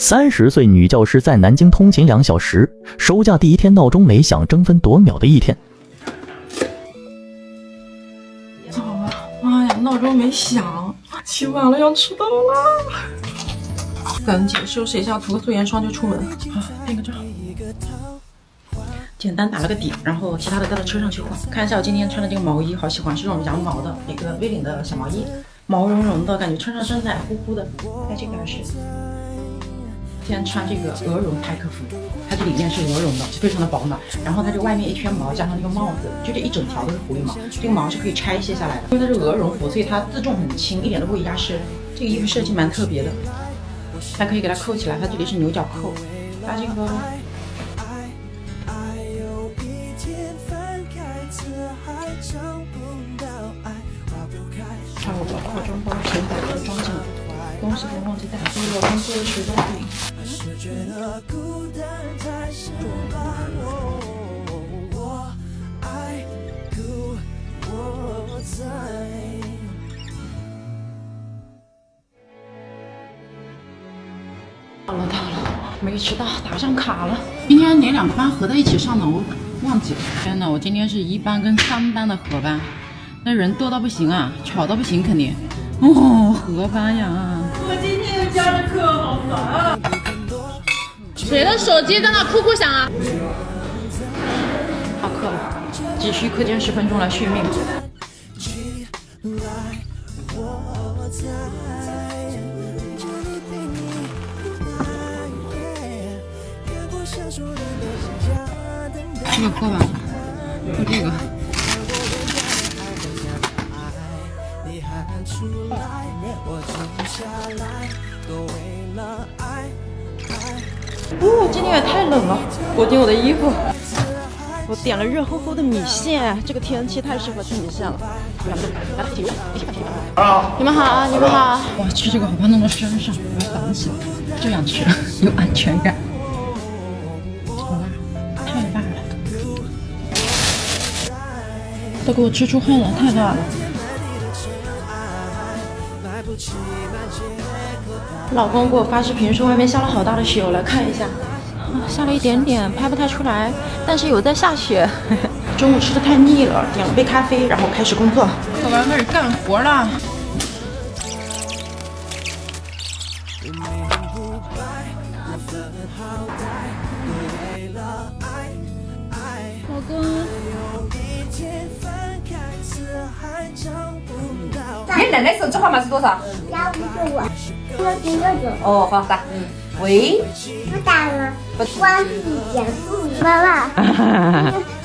30岁女教师在南京通勤2小时，收假第一天闹钟没响，争分夺秒的一天。糟了，妈呀，闹钟没响，起晚了要迟到了。赶紧收拾一下，涂个素颜霜就出门。好，变个照。简单打了个底，然后其他的带到车上去换。看一下我今天穿的这个毛衣，好喜欢，是这种羊毛的一个 V 领的小毛衣，毛茸茸的感觉，穿上身奶乎乎的。哎，这个还是。今天穿这个鹅绒派克服，它这里面是鹅绒的，非常的饱暖。然后它这外面一圈毛加上这个帽子，就这一整条都是狐狸毛。这个毛是可以拆卸下来的，因为它是鹅绒服，所以它自重很轻，一点都不会压身。这个衣服设计蛮特别的，还可以给它扣起来，它这里是牛角扣。搭这个。把我的化妆包全摆都装进来，东西不忘记带，所以我工作时都可以。到了，没迟到，打上卡了。今天哪2个班合在一起上的，我忘记了。天哪，我今天是1班跟3班的合班。那人多到不行啊，吵到不行肯定。哦，合班呀！我今天又加了课，好烦啊！谁的手机在那哭哭响啊？下课了，只需课间10分钟来续命。这个破吧，就这个。哦，今天也太冷了，裹紧我的衣服。我点了热乎乎的米线，这个天气太适合吃米线了。你们好，你们好。哇，吃这个好怕弄到身上，我要绑起来，这样吃有安全感。好辣，太辣了，都给我吃出汗了，太辣了。老公给我发视频说外面下了好大的雪，我来看一下。下了一点点，拍不太出来，但是有在下雪。中午吃的太腻了，点了杯咖啡，然后开始工作。喝完开始干活了。老公。你奶奶手机号码是多少？155，199。哦，好打。喂。不打了，关闭减速。妈妈，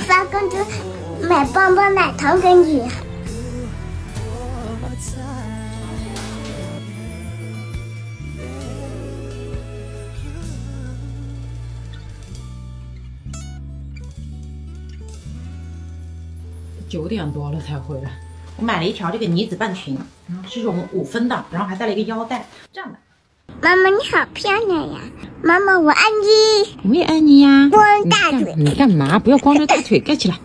发工资买棒棒奶糖给你。9点多了才回来。我买了一条这个呢子半裙，是这种5分的，然后还带了一个腰带，这样的。妈妈你好漂亮呀！妈妈我爱你。我也爱你呀。光大腿。你干嘛？不要光着大腿，盖起来。